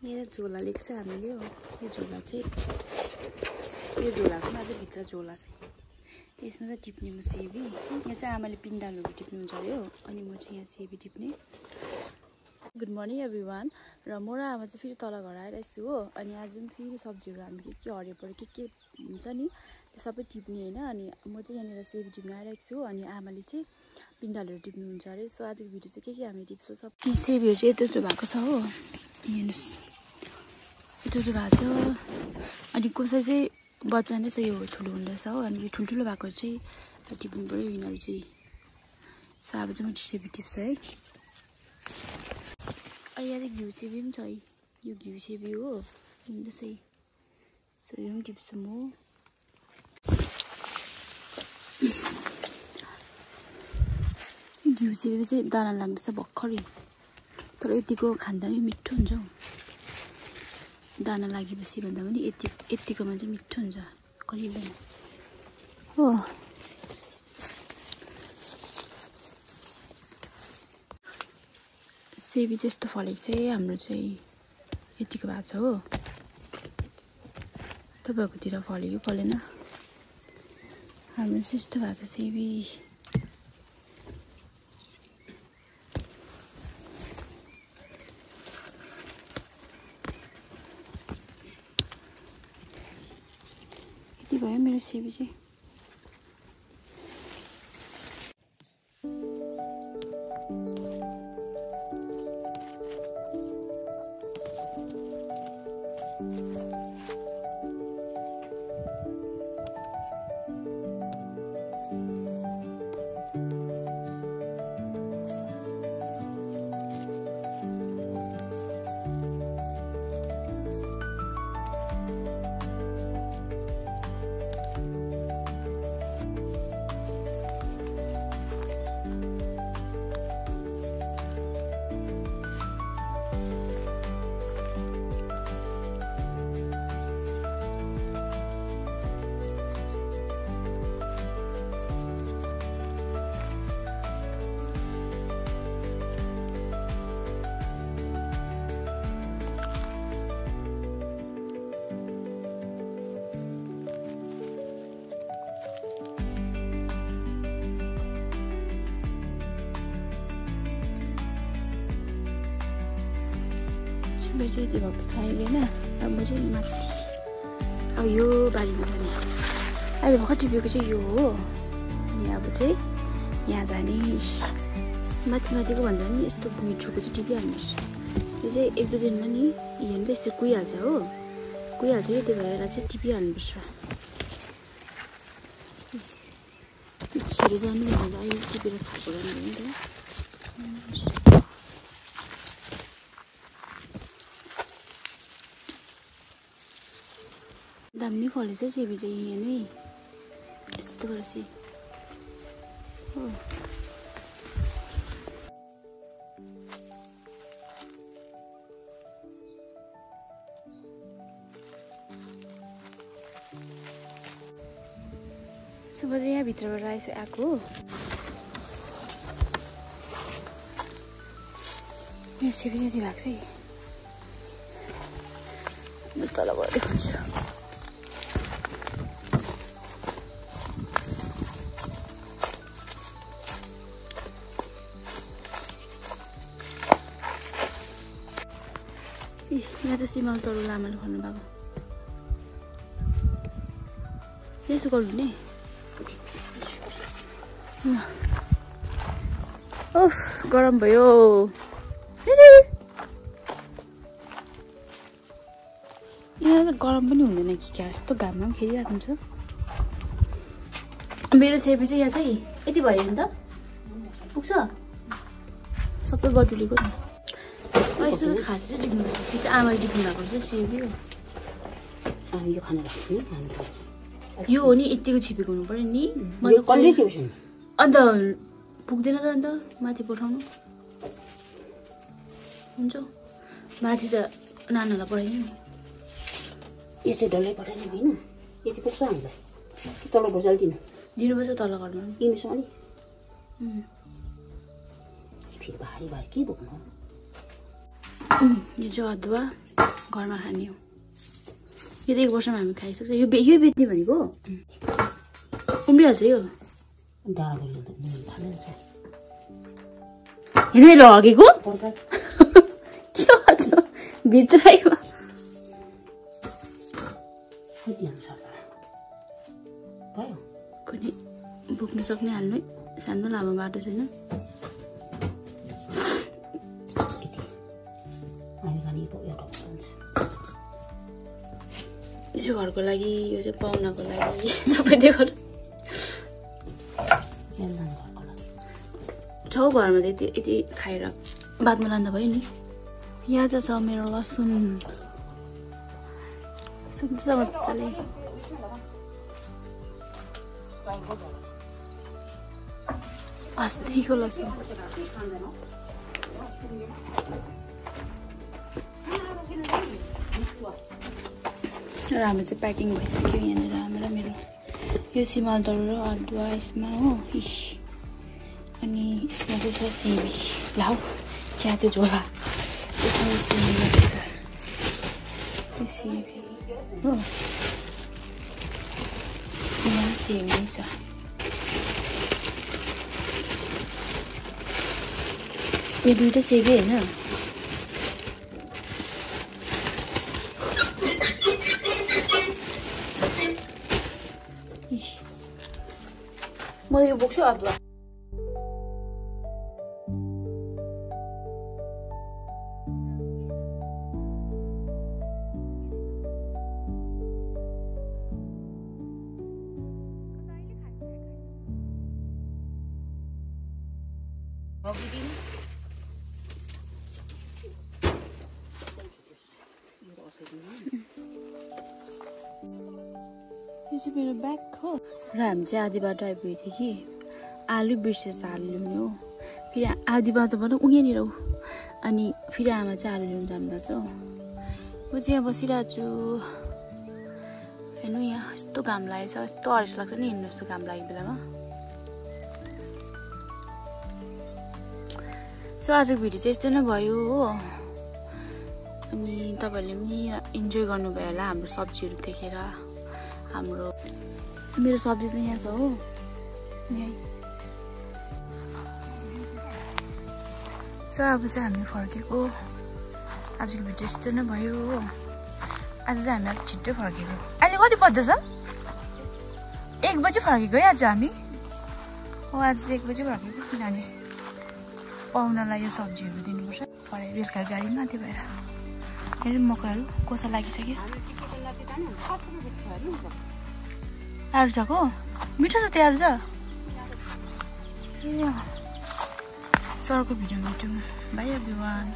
यहाँ झोला लिएको छ हामीले हो। यो झोला चाहिँ यो झोलाको अझै भित्र झोला छ। यसमा चाहिँ टिप्ने म सेबी। यहाँ चाहिँ आमाले पिण्डालहरू टिप्नुहुन्छ अरे हो, अनि म चाहिँ यहाँ सेबी टिप्ने। Good morning everyone. र म र आमा चाहिँ फेरि तल घर आइरहेछु हो। अनि आज फेरि सब्जीहरू हामी के हरियो पऱ्यो के हुन्छ नि त्यो सबै टिप्ने होइन। अनि म चाहिँ यहाँनिर सेबी टिप्न आइरहेको छु, अनि आमाले चाहिँ पिण्डालहरू टिप्नुहुन्छ अरे। सो आजको भिडियो चाहिँ के हामी टिप्छ सब। यी सेबीहरू चाहिँ यत्रो भएको छ हो, हेर्नुहोस् यत्रो भएको छ। अनि कसै चाहिँ बच्चा नै छ, यो ठुलो हुँदैछ हो। अनि यो ठुल्ठुलो भएको चाहिँ टिप्नु पऱ्यो यिनीहरू चाहिँ। सो अब चाहिँ म सेबी टिप्छ है। अनि यहाँ चाहिँ घिउ सेबी पनि छ है, यो घिउ सेबी हो हुँदैछ है। सो यो पनि टिप्छु म। घिउ सेबी चाहिँ दाना लाग्दैछ भर्खरै, तर यतिको खाँदा पनि मिठो हुन्छ हौ। दाना लागेपछि भन्दा पनि यतिकोमा चाहिँ मिठो हुन्छ कहिले हो। सेबी चाहिँ यस्तो फलेको चाहिँ हाम्रो चाहिँ यतिको भएको छ हो। तपाईँहरूकोतिर फल्यो कि फलेन? हाम्रो चाहिँ यस्तो भएको छ सेबी। यति भयो मेरो सेबी चाहिँ। मेरो चाहिँ यति भएको छ अहिले होइन। अब म चाहिँ माथि अब यो बारीमा जाने। अहिले भर्खर टिपेको चाहिँ यो हो। अनि अब चाहिँ यहाँ जाने। माथिको भन्दा पनि यस्तो मिठोको चाहिँ टिपिहाल्नुहोस्। यो चाहिँ एक दुई दिनमा नि हेर्नु त यस्तो कुहिहाल्छ हो, कुहिहाल्छ कि त्यही भएर चाहिँ टिपिहाल्नुपर्छ। खेर जानु भन्दा अहिले टिपेर खाएको राम्रो हो नि त। दामी फलेछ सेबी चाहिँ हेर्नु है, यस्तो गरेर चाहिँ हो। सुबह चाहिँ यहाँ भित्रबाट आएको हो। यो सेबी चाहिँ यति भएको छ है। म तलबाट देखाउँछु। यहाँ त सिमल तरुल आमाले भन्नु भएको यसो गर्नु नि। ओफ गरम भयो। यहाँ त गरम पनि हुँदैन कि क्या, यस्तो घाममा पनि खेलिरहेको हुन्छ। मेरो सेबी चाहिँ यहाँ चाहिँ यति भयो नि त, पुग्छ सबै बटुलेको नि। यस्तो त खास चाहिँ टिप्नुपर्छ, यो चाहिँ आमाले टिप्नु भएको चाहिँ सेबी हो। यो खाना यो हो नि यतिको छिपेको हुनु पर्यो नि। अन्त पुग्दैन त अन्त माथि पठाउनु हुन्छ। माथि त नानालाई पठाइदिनु। यो चाहिँ डल्लै पठाइदिनु होइन, यो चाहिँ पुग्छ हामीलाई। तल बजालिदिनु दिनुपर्छ तल घरमा किन्नुहोस् अलि। फेरि भारी भारी के बोक्नु। यो चाहिँ अदुवा घरमा खाने हो। यो त 1 वर्षमा हामी खाइसक्छ। यो बेच्ने भनेको उम्रिहाल्छ यो। डालोले त फाल्छ। हिँडै लगेको के भन्छ भित्रैमा कुनै बोक्न सक्ने हाल्नु सानो लामो बाटो छैन। यो घरको लागि यो चाहिँ पाहुनाको लागि सबै देखो छौ घरमा त यति खाएर बादमा लाँदा भयो नि। यहाँ चाहिँ छ मेरो लसुन सुक्छ मजाले। अस्तिको लसुन र हाम्रो चाहिँ प्याकिङ भइसक्यो। यहाँनिर हाम्रो मेरो यो सिमलतरुल र अदुवा यसमा हो। अनि यसमा चाहिँ छ सिमी। लाउ चिया त्यो झोला यसमा सिमी रहेछ। यो सिमी हो यहाँ सिमी छ। यो दुइटा सेबी होइन। मलाई यो बोक्छु अदुवा। यो चाहिँ मेरो ब्याग हो। र हामी चाहिँ आधी बाटो आइपुगेको थियो कि आलु बिर्सेछ आलु ल्याउने हो। फेरि आधी बाटोबाट उहीँनिर हो। अनि फेरि आमा चाहिँ आलु ल्याउनु जानुभएको छ। म चाहिँ यहाँ बसिरहेको छु। हेर्नु यहाँ यस्तो घाम लागेछ। यस्तो हरेस लाग्छ नि हिँड्नु यस्तो घाम लागेको बेलामा। सो आजको भिडियो चाहिँ यस्तो नै भयो हो। अनि तपाईँहरूले पनि इन्जोय गर्नुभयो होला हाम्रो सब्जीहरू देखेर। हाम्रो मेरो सब्जी चाहिँ यहाँ छ हो। यहीँ सो अब चाहिँ हामी फर्केको। आजको भिडियो यस्तो नै भयो हो। आज चाहिँ हामी अब छिट्टै फर्केको। अहिले कति बज्दैछ? 1 बजी फर्केको है आज हामी। हो आज चाहिँ 1 बजी फर्केको किनभने पाहुनालाई यो सब्जीहरू दिनुपर्छ। भरे बेलुका गाडीमा त्यो भएर हेर्नु मकैहरू कोसा लागिसक्यो। आरुचाको मिठो छ त्यो आरुचा। सरको भिडियोमा भेटौँ। By everyone.